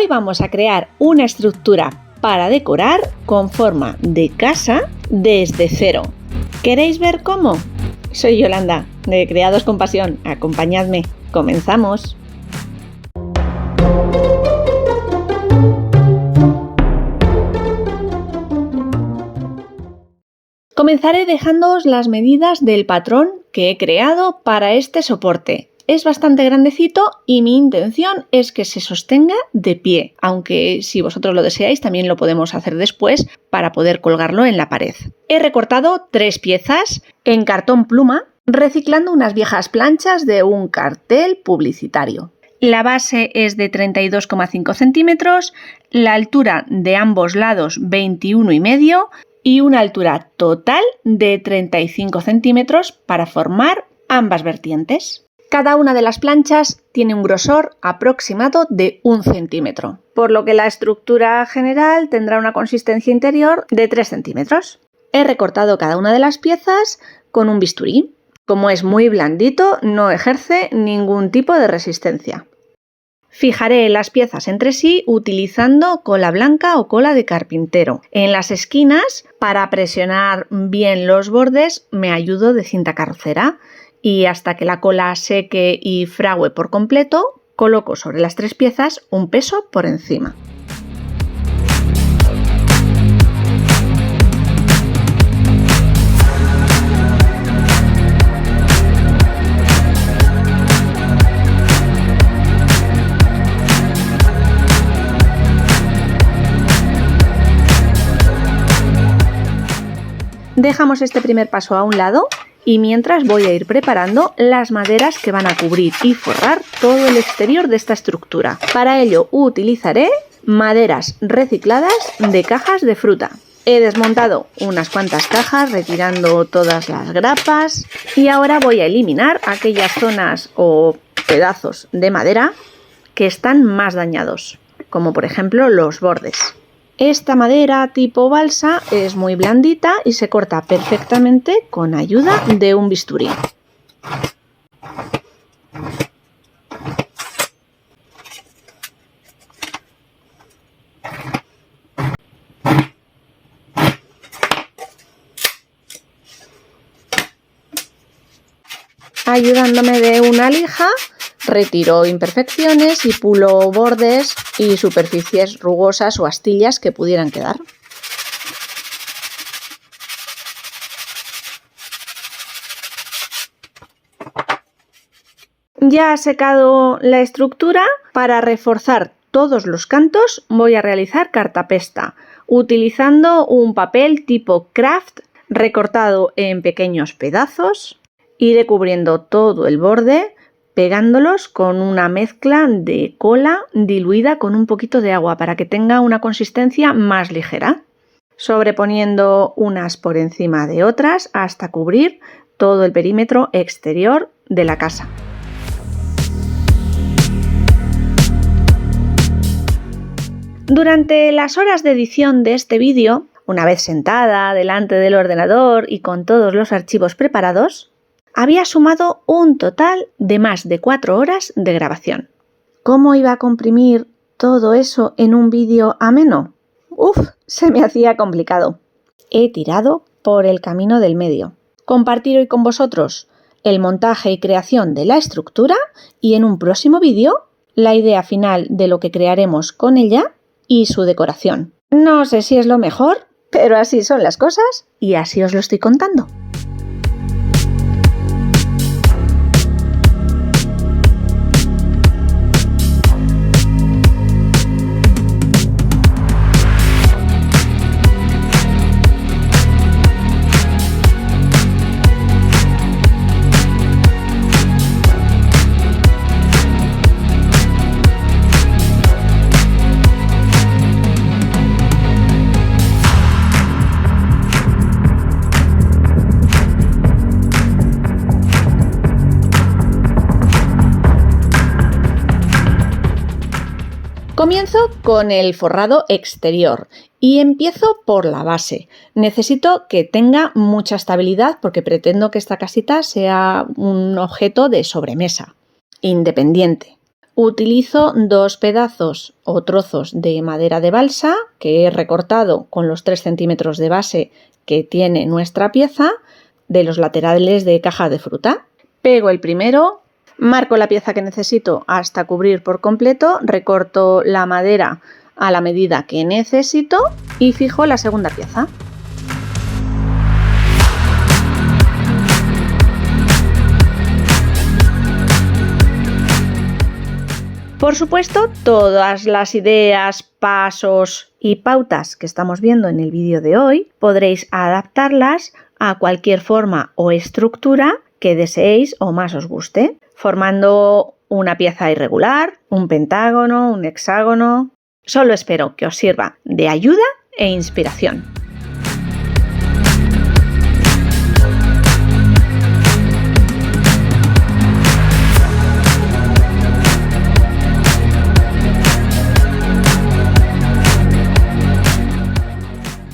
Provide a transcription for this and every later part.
Hoy vamos a crear una estructura para decorar con forma de casa desde cero. ¿Queréis ver cómo? Soy Yolanda, de Creados con Pasión. Acompañadme. ¡Comenzamos! Comenzaré dejándoos las medidas del patrón que he creado para este soporte. Es bastante grandecito y mi intención es que se sostenga de pie, aunque si vosotros lo deseáis también lo podemos hacer después para poder colgarlo en la pared. He recortado 3 piezas en cartón pluma, reciclando unas viejas planchas de un cartel publicitario. La base es de 32,5 centímetros, la altura de ambos lados 21,5 y una altura total de 35 centímetros para formar ambas vertientes. Cada una de las planchas tiene un grosor aproximado de 1 centímetro, por lo que la estructura general tendrá una consistencia interior de 3 centímetros. He recortado cada una de las piezas con un bisturí. Como es muy blandito, no ejerce ningún tipo de resistencia. Fijaré las piezas entre sí utilizando cola blanca o cola de carpintero. En las esquinas, para presionar bien los bordes, me ayudo de cinta carrocera. Y hasta que la cola seque y fragüe por completo, coloco sobre las 3 piezas un peso por encima. Dejamos este primer paso a un lado y mientras voy a ir preparando las maderas que van a cubrir y forrar todo el exterior de esta estructura. Para ello utilizaré maderas recicladas de cajas de fruta. He desmontado unas cuantas cajas retirando todas las grapas y ahora voy a eliminar aquellas zonas o pedazos de madera que están más dañados, como por ejemplo los bordes. Esta madera tipo balsa es muy blandita y se corta perfectamente con ayuda de un bisturí. Ayudándome de una lija, retiro imperfecciones y pulo bordes y superficies rugosas o astillas que pudieran quedar. Ya ha secado la estructura. Para reforzar todos los cantos voy a realizar cartapesta, utilizando un papel tipo craft recortado en pequeños pedazos. Iré cubriendo todo el borde, pegándolos con una mezcla de cola diluida con un poquito de agua para que tenga una consistencia más ligera, sobreponiendo unas por encima de otras hasta cubrir todo el perímetro exterior de la casa. Durante las horas de edición de este vídeo, una vez sentada delante del ordenador y con todos los archivos preparados, había sumado un total de más de 4 horas de grabación. ¿Cómo iba a comprimir todo eso en un vídeo ameno? Se me hacía complicado. He tirado por el camino del medio. Compartir hoy con vosotros el montaje y creación de la estructura y en un próximo vídeo la idea final de lo que crearemos con ella y su decoración. No sé si es lo mejor, pero así son las cosas y así os lo estoy contando. Comienzo con el forrado exterior y empiezo por la base. Necesito que tenga mucha estabilidad porque pretendo que esta casita sea un objeto de sobremesa, independiente. utilizo 2 pedazos o trozos de madera de balsa que he recortado con los 3 centímetros de base que tiene nuestra pieza de los laterales de caja de fruta. Pego el primero, marco la pieza que necesito hasta cubrir por completo, recorto la madera a la medida que necesito y fijo la segunda pieza. Por supuesto, todas las ideas, pasos y pautas que estamos viendo en el vídeo de hoy podréis adaptarlas a cualquier forma o estructura que deseéis o más os guste, formando una pieza irregular, un pentágono, un hexágono. Solo espero que os sirva de ayuda e inspiración.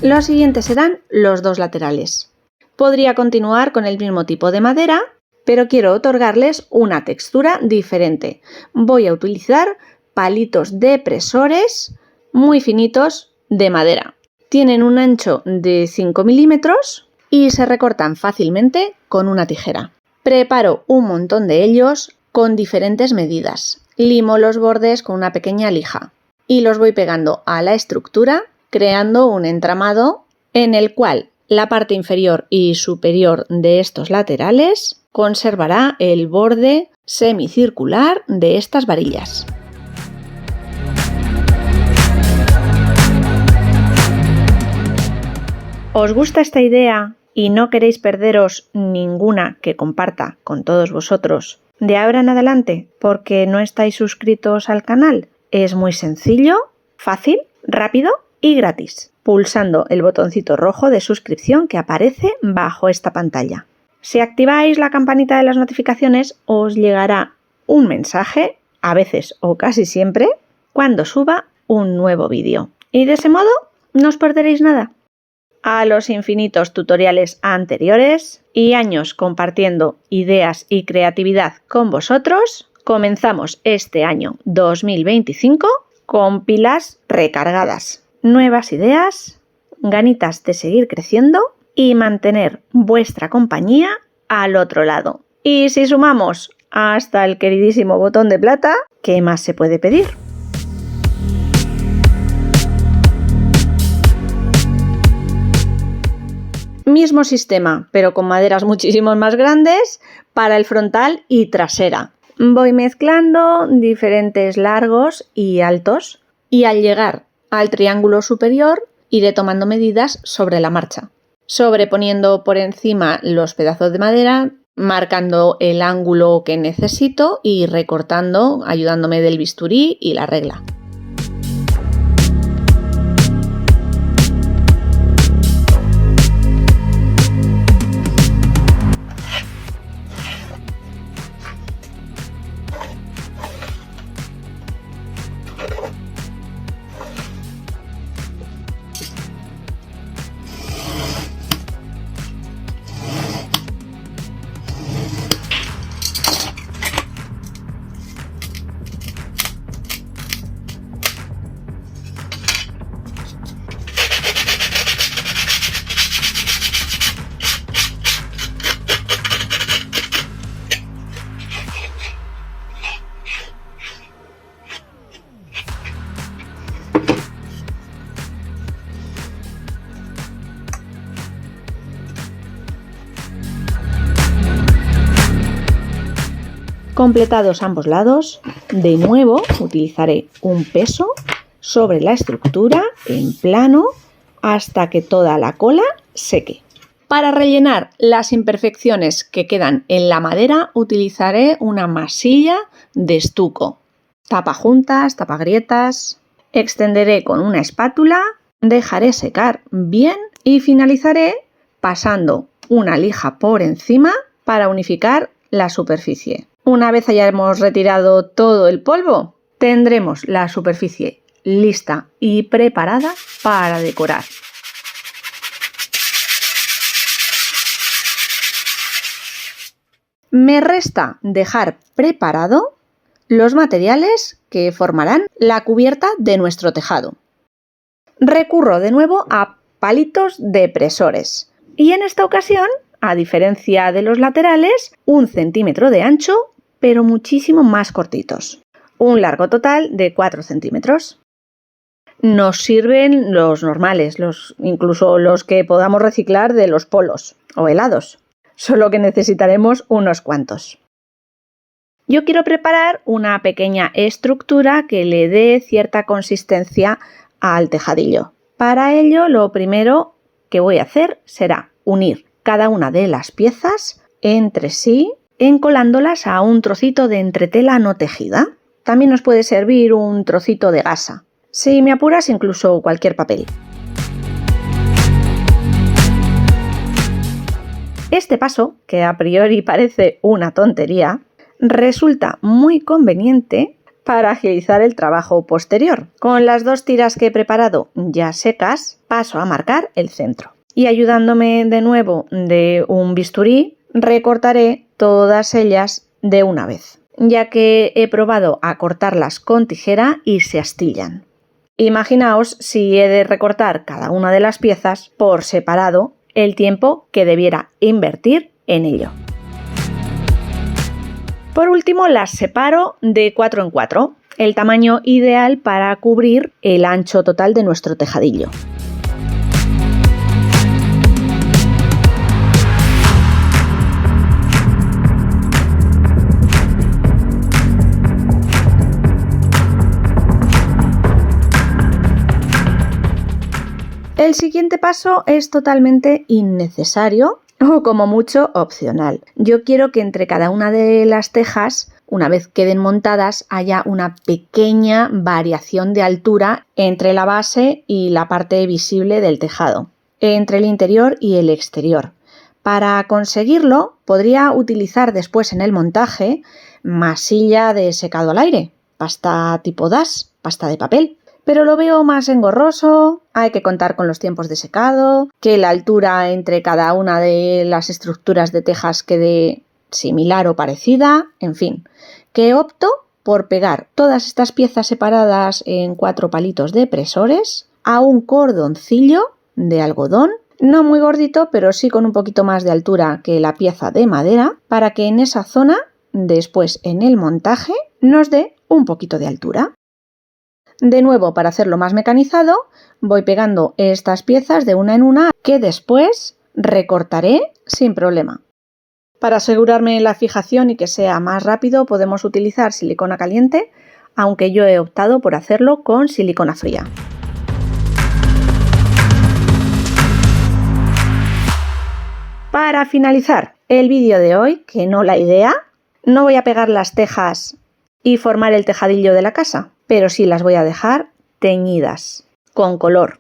Los siguientes serán los 2 laterales. Podría continuar con el mismo tipo de madera, pero quiero otorgarles una textura diferente. Voy a utilizar palitos depresores muy finitos de madera. Tienen un ancho de 5 milímetros y se recortan fácilmente con una tijera. Preparo un montón de ellos con diferentes medidas. Limo los bordes con una pequeña lija y los voy pegando a la estructura, creando un entramado en el cual la parte inferior y superior de estos laterales conservará el borde semicircular de estas varillas. ¿Os gusta esta idea y no queréis perderos ninguna que comparta con todos vosotros de ahora en adelante porque no estáis suscritos al canal? Es muy sencillo, fácil, rápido y gratis, pulsando el botoncito rojo de suscripción que aparece bajo esta pantalla. Si activáis la campanita de las notificaciones, os llegará un mensaje, a veces o casi siempre, cuando suba un nuevo vídeo. Y de ese modo no os perderéis nada. A los infinitos tutoriales anteriores y años compartiendo ideas y creatividad con vosotros, comenzamos este año 2025 con pilas recargadas. Nuevas ideas, ganitas de seguir creciendo y mantener vuestra compañía al otro lado. Y si sumamos hasta el queridísimo botón de plata, ¿qué más se puede pedir? Mismo sistema, pero con maderas muchísimo más grandes para el frontal y trasera. Voy mezclando diferentes largos y altos y al llegar al triángulo superior iré tomando medidas sobre la marcha, sobreponiendo por encima los pedazos de madera, marcando el ángulo que necesito y recortando, ayudándome del bisturí y la regla. Completados ambos lados, de nuevo utilizaré un peso sobre la estructura en plano hasta que toda la cola seque. Para rellenar las imperfecciones que quedan en la madera utilizaré una masilla de estuco. Tapajuntas, tapagrietas. Extenderé con una espátula, dejaré secar bien y finalizaré pasando una lija por encima para unificar la superficie. Una vez hayamos retirado todo el polvo, tendremos la superficie lista y preparada para decorar. Me resta dejar preparado los materiales que formarán la cubierta de nuestro tejado. Recurro de nuevo a palitos depresores y en esta ocasión, a diferencia de los laterales, 1 centímetro de ancho, pero muchísimo más cortitos. Un largo total de 4 centímetros. Nos sirven los normales, incluso los que podamos reciclar de los polos o helados, solo que necesitaremos unos cuantos. Yo quiero preparar una pequeña estructura que le dé cierta consistencia al tejadillo. Para ello, lo primero que voy a hacer será unir cada una de las piezas entre sí, encolándolas a un trocito de entretela no tejida. También nos puede servir un trocito de gasa. Si me apuras, incluso cualquier papel. Este paso, que a priori parece una tontería, resulta muy conveniente para agilizar el trabajo posterior. Con las 2 tiras que he preparado ya secas, paso a marcar el centro. Y ayudándome de nuevo de un bisturí, recortaré todas ellas de una vez, ya que he probado a cortarlas con tijera y se astillan. Imaginaos si he de recortar cada una de las piezas por separado, el tiempo que debiera invertir en ello. Por último, las separo de 4 en 4, el tamaño ideal para cubrir el ancho total de nuestro tejadillo. El siguiente paso es totalmente innecesario o como mucho opcional. Yo quiero que entre cada una de las tejas, una vez queden montadas, haya una pequeña variación de altura entre la base y la parte visible del tejado, entre el interior y el exterior. Para conseguirlo, podría utilizar después en el montaje masilla de secado al aire, pasta tipo DAS, pasta de papel. Pero lo veo más engorroso, hay que contar con los tiempos de secado, que la altura entre cada una de las estructuras de tejas quede similar o parecida, en fin, que opto por pegar todas estas piezas separadas en 4 palitos depresores a un cordoncillo de algodón, no muy gordito, pero sí con un poquito más de altura que la pieza de madera, para que en esa zona, después en el montaje, nos dé un poquito de altura. De nuevo, para hacerlo más mecanizado, voy pegando estas piezas de una en una que después recortaré sin problema. Para asegurarme la fijación y que sea más rápido, podemos utilizar silicona caliente, aunque yo he optado por hacerlo con silicona fría. Para finalizar el vídeo de hoy, que no la idea, no voy a pegar las tejas y formar el tejadillo de la casa, pero sí las voy a dejar teñidas, con color.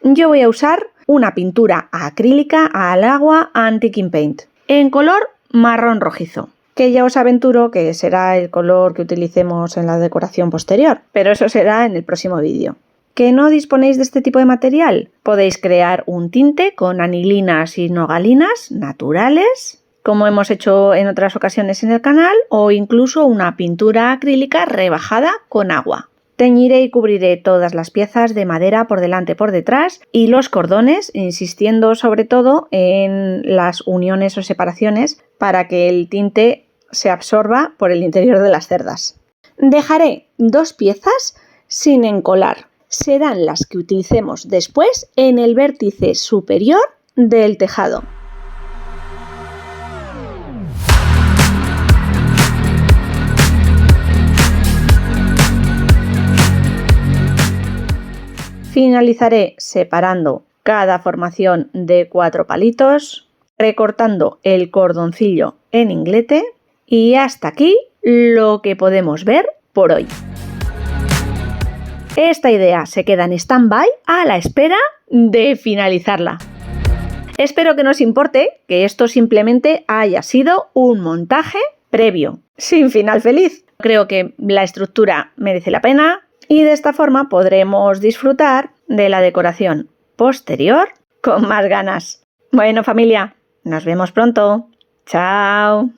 Yo voy a usar una pintura acrílica al agua Antiquing Paint, en color marrón rojizo, que ya os aventuro que será el color que utilicemos en la decoración posterior, pero eso será en el próximo vídeo. ¿Que no disponéis de este tipo de material? Podéis crear un tinte con anilinas y nogalinas naturales, como hemos hecho en otras ocasiones en el canal, o incluso una pintura acrílica rebajada con agua. Teñiré y cubriré todas las piezas de madera por delante y por detrás y los cordones, insistiendo sobre todo en las uniones o separaciones para que el tinte se absorba por el interior de las cerdas. Dejaré 2 piezas sin encolar. Serán las que utilicemos después en el vértice superior del tejado. Finalizaré separando cada formación de 4 palitos, recortando el cordoncillo en inglete y hasta aquí lo que podemos ver por hoy. Esta idea se queda en stand-by a la espera de finalizarla. Espero que no os importe que esto simplemente haya sido un montaje previo, sin final feliz. Creo que la estructura merece la pena y de esta forma podremos disfrutar de la decoración posterior con más ganas. Bueno, familia, nos vemos pronto. ¡Chao!